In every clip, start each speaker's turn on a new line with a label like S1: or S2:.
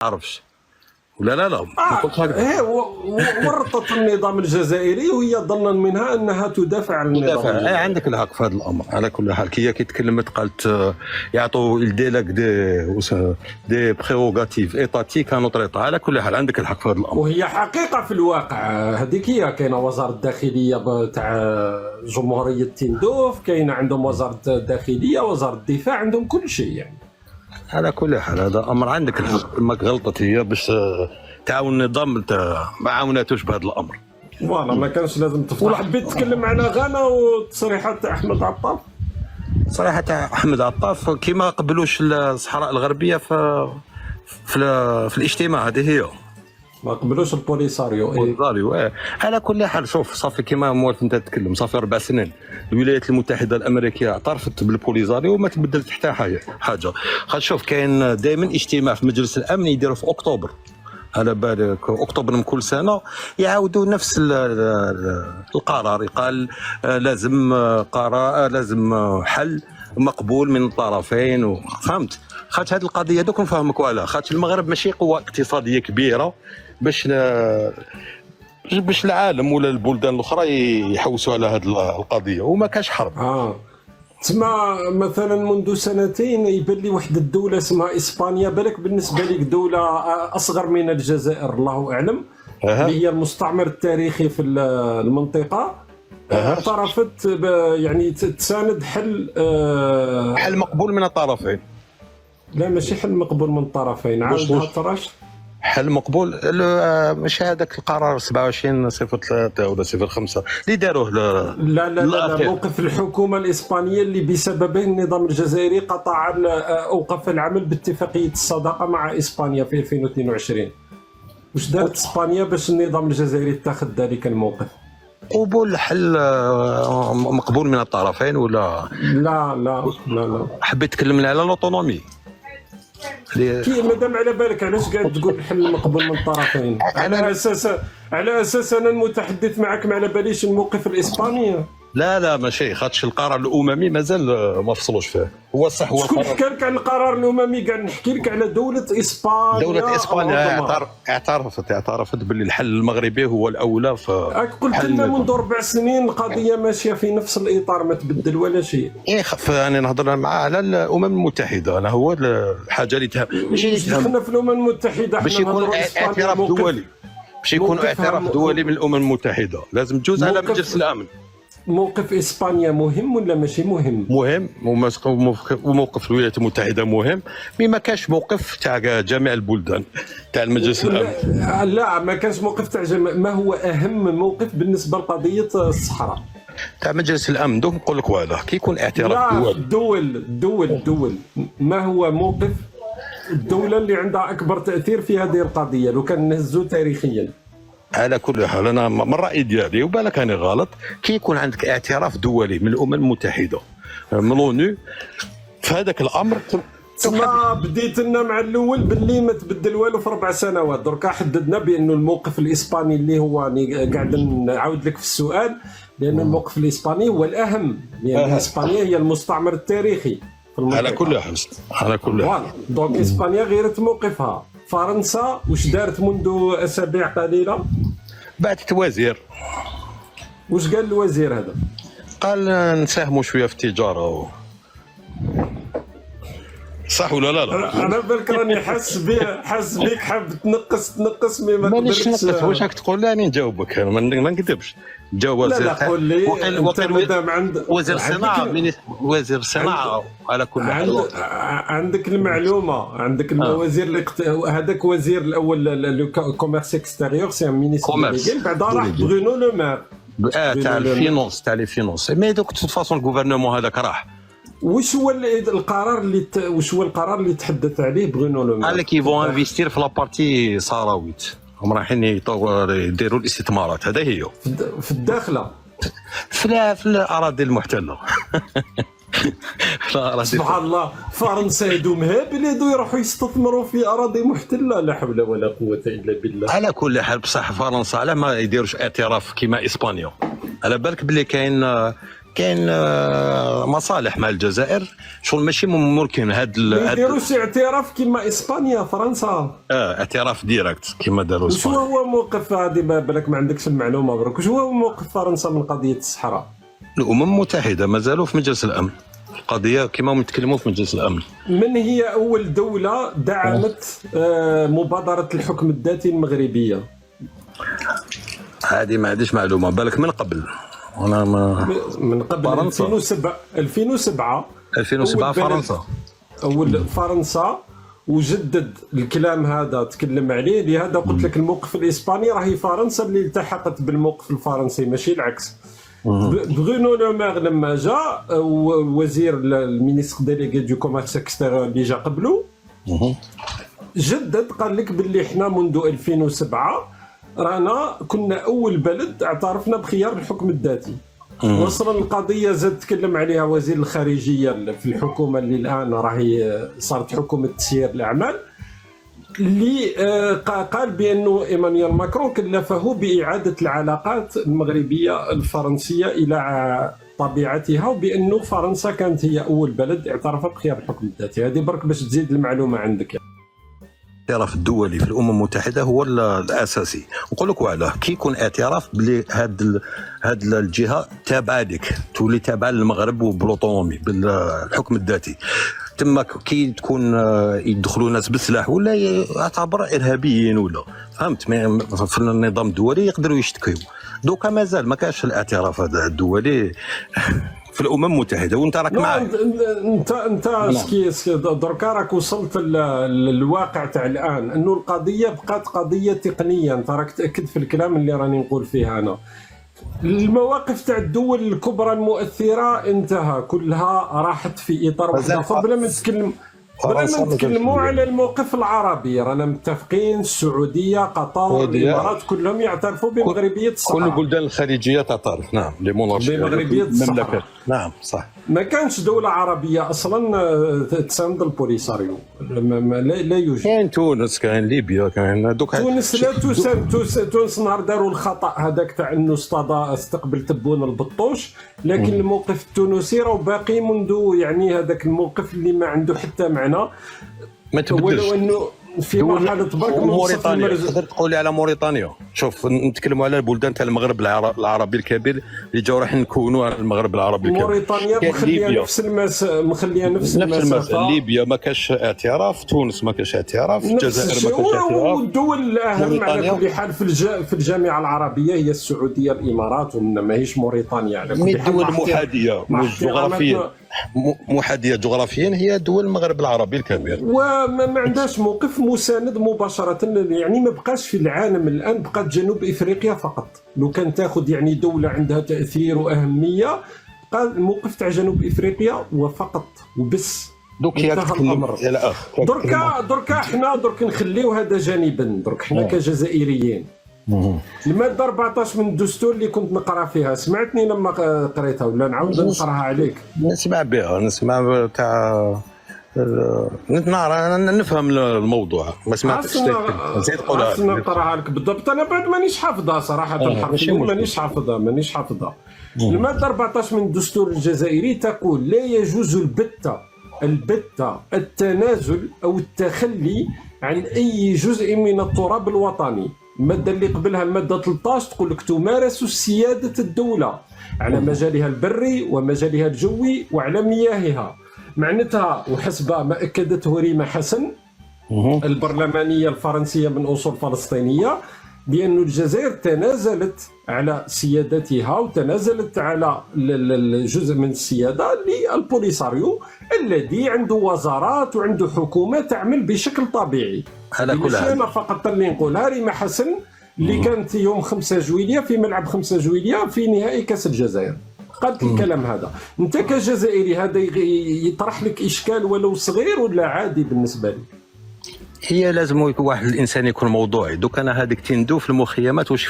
S1: عارفش ولا لا ما قلتش هكذا.
S2: هي ورطت النظام الجزائري وهي ظنا منها انها تدافع عن النظام
S1: مدافع
S2: الجزائري.
S1: عندك الحق في هذا الامر. على كل حال كي تكلمت قالت يعطوا يديلك دي بريروغاتيف ايطاتيك نوطريطا. على كل حال عندك الحق في هذا الامر،
S2: وهي حقيقه في الواقع. هذيك هي كاينه وزاره الداخليه تاع جمهوريه تندوف، كاينه عندهم وزاره الداخليه، وزاره الدفاع، عندهم كل شيء يعني.
S1: على كل حال هذا امر عندك الحق. ما غلطت هي باش تعاون النظام ما عاوناتوش بهذا الامر.
S2: فوالا ما كانش لازم تفتح. حبيت تتكلم معنا غانا وتصريحات احمد عطاف.
S1: صراحه احمد عطاف كيما قبلوش الصحراء الغربيه في الاجتماع. هذه هي
S2: ما قبلوش البوليساريو.
S1: والضاري. على كل حال شوف صافي كيما موالف انت تتكلم، صافي 4 سنين الولايات المتحده الامريكيه اعترفت بالبوليساريو وما تبدلت حتى حاجه. شوف كاين دائما اجتماع في مجلس الامن يديروا في اكتوبر، على بالك اكتوبر من كل سنه يعاودوا نفس القرار. يقال لازم قرار، لازم حل مقبول من الطرفين. فهمت؟ خاطر هذه القضيه دوك نفهمك وعلاه. خاطر المغرب ماشي قوه اقتصاديه كبيره باش العالم ولا البلدان الاخرى يحوسوا على هذه القضيه، وما كاش حرب.
S2: تسمى مثلا منذ سنتين يبان لي واحد الدوله اسمها اسبانيا، بالك بالنسبه لك دوله اصغر من الجزائر الله اعلم، اللي هي المستعمر التاريخي في المنطقه، اعترفت يعني تساند
S1: حل مقبول من الطرفين.
S2: لا ماشي حل مقبول من الطرفين، عاودها تراش
S1: حل مقبول. ماشي هذاك القرار 27/03 ولا 05 اللي داروه
S2: لا موقف الحكومه الاسبانيه اللي بسببه النظام الجزائري قطع اوقف العمل باتفاقيه الصداقه مع اسبانيا في 2022. واش دارت اسبانيا باش النظام الجزائري اتخذ ذلك الموقف؟
S1: قبول حل مقبول من الطرفين ولا
S2: لا لا لا لا.
S1: حبيت تكلمنا على الاوتونومي
S2: كي مادام على بالك علاش قاعد تقول الحل مقبول من الطرفين؟ على اساس انا المتحدث معك ما على باليش الموقف الاسباني.
S1: لا ماشي خاطش القرار الاممي مازال ما فصلوش فيه. هو صح هو
S2: شكون حكى لك على القرار الاممي؟ قاعد نحكي لك على دوله اسبانيا.
S1: دوله اسبانيا اعترفت باللي الحل المغربي هو الاولى.
S2: قلت لنا منذ 4 سنين القضيه ماشيه في نفس الاطار، ما تبدل ولا شيء.
S1: انا نهضر مع على الامم المتحده. انا هو الحاجه اللي تهم
S2: ماشي حنا في الامم المتحده
S1: باش يكون اعتراف دولي، باش يكون اعتراف دولي من الامم المتحده لازم تجوز على مجلس الامن.
S2: موقف اسبانيا مهم ولا ماشي مهم؟
S1: مهم، وموقف الولايات المتحده مهم، مي ما كانش موقف تاع جميع البلدان تاع المجلس الامن.
S2: لا ما كانش موقف تاع ما هو اهم موقف بالنسبه لقضيه الصحراء
S1: تاع مجلس الامن؟ دوك نقول لك وهذا كي يكون اعتراف
S2: دول ما هو موقف الدوله اللي عندها اكبر تاثير في هذه القضيه لو كان نهزو تاريخيا؟
S1: على كل حال انا من الراي ديالي وبالك انا غلط، كي يكون عندك اعتراف دولي من الامم المتحده من لونو في هذاك الامر.
S2: ما بديت لنا مع الاول باللي ما تبدل والو في 4 سنوات، دركا حددنا بانه الموقف الاسباني اللي هو قاعد نعاود لك في السؤال، لان الموقف الاسباني هو الاهم، لان اسبانيا هي المستعمر التاريخي في المنطقه.
S1: على كل حال
S2: دونك اسبانيا غيرت موقفها. فرنسا واش دارت منذ اسابيع قليله؟
S1: بعثت وزير.
S2: واش قال الوزير هذا؟
S1: قال نساهموا شويه في التجاره صح ولا لا؟
S2: انا بالك راني حاس بك حاب تنقص مي ما
S1: مانيش نقص. واش راك تقول؟ راني نجاوبك ما نكذبش. جاوب وزير.
S2: لا قول لي
S1: وزير الصناعه. وزير الصناعه على كل حال
S2: عندك المعلومه، عندك الوزير هذاك وزير الاول الكوميرس اكستيريور سي مينيستر، بعدا راح برونو لو مير
S1: تاع الفينونس. مي دوك تو فاسون الغوفرنمون هذاك راح.
S2: واش هو القرار اللي تحدث عليه برونو لو مير؟
S1: قال لك يفون انفيستير في لابارتي صحراويت، هم رايحين يديروا الاستثمارات. هذا هي
S2: في الداخله
S1: في الاراضي المحتله.
S2: سبحان الله، فرنسا هادو مهابل هادو يروحوا يستثمروا في اراضي محتله، لا حول ولا قوه الا بالله.
S1: على كل حال بصح فرنسا على ما يديروش اعتراف كيما اسبانيا؟ على بالك بلي كاين مصالح مع الجزائر شغل ماشي ممكن هاد
S2: ما يديروش اعتراف كما اسبانيا فرنسا.
S1: اعتراف ديريكت كما داروا
S2: شو
S1: اسبانيا.
S2: هو موقف هذه بالك ما عندكش المعلومه برك، شو هو موقف فرنسا من قضيه الصحراء؟
S1: الامم المتحده مازالوا في مجلس الامن، القضيه كما يتكلموا في مجلس الامن.
S2: من هي اول دوله دعمت مبادره الحكم الذاتي المغربيه؟
S1: هذه ما عنديش معلومه، بالك من قبل انا ما
S2: من قبل
S1: فرنسا.
S2: 2007
S1: فرنسا
S2: اول فرنسا وجدد الكلام هذا تكلم عليه، لهذا قلت لك الموقف الاسباني راهي فرنسا اللي التحقت بالموقف الفرنسي ماشي العكس. برونو لو مير لما جاء وزير المينيستر ديليغي دو كوميرس اكستيريور اللي جا قبله جدد قال لك باللي احنا منذ 2007 رانا كنا اول بلد اعترفنا بخيار الحكم الذاتي. وصل القضيه زاد تكلم عليها وزير الخارجيه في الحكومه اللي الان راهي صارت حكومه تسيير الاعمال، اللي قال بانه ايمانويل ماكرون كلفه باعاده العلاقات المغربيه الفرنسيه الى طبيعتها، وبانه فرنسا كانت هي اول بلد اعترف بخيار الحكم الذاتي. هذه برك باش تزيد المعلومه عندك.
S1: الاعتراف الدولي في الامم المتحده هو الاساسي. نقول لك وعلاه كي يكون اعتراف بلي هاد الجهه تابعه لك، تولي تابعه للمغرب وبلوطونومي بالحكم الذاتي. تما كي تكون يدخلوا ناس بالسلاح ولا يعتبر ارهابيين ولا فهمت في النظام الدولي يقدروا يشتكيو. دوكا مازال ما كانش الاعتراف هذا الدولي في الامم المتحده وانت راك معايا.
S2: انت سكي دركا راك وصلت للواقع تاع الان، انه القضيه بقات قضيه تقنيه. انت راك تاكد في الكلام اللي راني نقول فيه انا. المواقف تاع الدول الكبرى المؤثره انتهى كلها، راحت في اطار واحد. بلا ما نتكلموا على الموقف العربي، رانا متفقين السعوديه قطر الامارات كلهم يعترفوا بمغربيه الصحراء.
S1: كل البلدان الخليجيه تعترف نعم
S2: بمغربيه الصحراء.
S1: نعم صح.
S2: ما كانش دوله عربيه اصلا تساند البوليساريو، لا يوجد.
S1: كاين تونس، كاين ليبيا، كاين دوك.
S2: تونس لا تساند. تونس نهار داروا الخطا هذاك تاع انه استقبل تبون البطوش، لكن الموقف التونسي راه باقي منذ يعني هذاك الموقف اللي ما عنده حتى معنى.
S1: ما تبدلش.
S2: ولو انه في مرحله برك
S1: موريتانيا تقدر تقولي على موريتانيا. شوف نتكلموا على البلدان تاع المغرب العربي الكبير اللي جاوا راح نكونوا على المغرب العربي الكبير.
S2: موريتانيا مخليه نفس المسافه.
S1: ليبيا ما كاش اعتراف، تونس ما كاش اعتراف، الجزائر ما كاش اعتراف.
S2: والدول الاهم على كل حال في الجامعه العربيه هي السعوديه الامارات، ماهيش موريتانيا على كل حال.
S1: دول محاذيه جغرافيا، محاذيه جغرافيا هي دول المغرب العربي الكبير،
S2: وما عندهاش موقف مساند مباشره. يعني ما بقاش في العالم الان، بقات جنوب افريقيا فقط. لو كان تاخذ يعني دوله عندها تاثير واهميه، بقى الموقف تاع جنوب افريقيا وفقط وبس.
S1: دوك يتكلم على
S2: دركا احنا نخليو هذا جانبا. درك احنا كجزائريين الماده 14 من الدستور اللي كنت نقرا فيها، سمعتني لما قريتها ولا نعاود نقراها عليك؟
S1: نسمع بها، نسمع تاع نفهم الموضوع. ما سمعتش زيد قولها
S2: نقراها لك بالضبط. انا بعد مانيش حافظها صراحه، حرفيا مانيش حافظها. الماده 14 من الدستور الجزائري تقول: لا يجوز البتة التنازل او التخلي عن اي جزء من التراب الوطني. الماده اللي قبلها الماده 13 تقول لك: تمارس سياده الدوله على مجالها البري ومجالها الجوي وعلى مياهها. معناتها وحسب ما اكدته ريما حسن البرلمانيه الفرنسيه من اصول فلسطينيه، بأن الجزائر تنازلت على سيادتها وتنازلت على الجزء من السيادة للبوليساريو الذي عنده وزارات وعنده حكومة تعمل بشكل طبيعي.
S1: على كل حال
S2: أنا فقط اللي نقولها ريما حسن اللي كانت يوم 5 جويلية في ملعب 5 جويلية في نهائي كأس الجزائر قالت الكلام هذا. أنت كجزائري هذا يطرح لك إشكال ولو صغير ولا عادي بالنسبة لي؟
S1: هي لازم يكون واحد الانسان يكون موضوعي. دوك انا هذيك تندو في المخيمات واش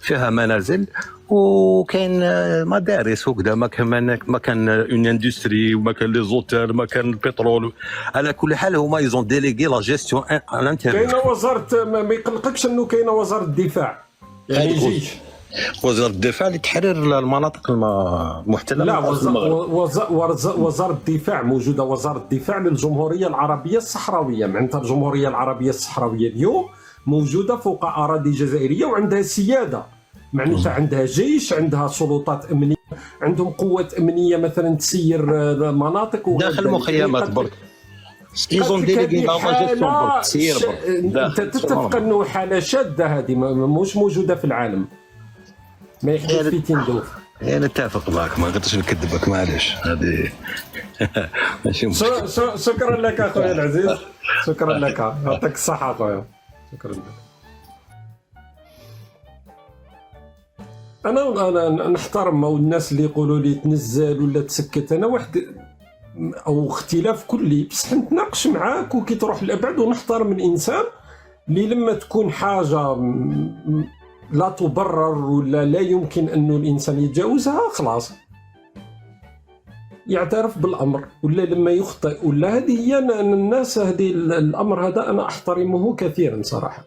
S1: فيها منازل وكاين مدارس وكذا، ما كان اون اندستري وما كان لي زوتيل، ما كان البترول. على كل حال هما يزون ديليغي لا جيستيون ان انتيريور.
S2: كاينه وزاره، ما يقلقكش انه كاينه وزاره الدفاع يعني الجيش
S1: وزاره الدفاع لتحرير المناطق المحتله
S2: لا،
S1: من المغرب.
S2: وزارة الدفاع موجودة، وزارة الدفاع للجمهورية العربية الصحراوية. معناتها الجمهورية العربية الصحراوية اليوم موجودة فوق أراضي جزائرية وعندها سيادة، معناتها عندها جيش، عندها سلطات أمنية، عندهم قوات أمنية مثلا تسير مناطق
S1: داخل مخيمات برك. إيزون ديليغي لا جيستيون برك تسير برك.
S2: أنت تتفق أنه حالة شاذة هذه مش موجودة في العالم، ما يحدث في تندوف.
S1: انا اتفق معك، ما قدرتش نكذبك، معليش هذه ماشي مشكل.
S2: شكرا لك اخويا العزيز، شكرا لك، يعطيك الصحه اخويا، شكرا لك. انا نحترم الناس اللي يقولوا لي تنزل ولا تسكت، انا واحد او اختلاف كلي، بصح نتناقش معاك وكي تروح للابعد، ونحترم الانسان اللي لما تكون حاجه لا تبرر ولا لا يمكن انه الانسان يتجاوزها خلاص يعترف بالامر، ولا لما يخطئ ولا هذه هي الناس، هذه الامر هذا انا احترمه كثيرا صراحه.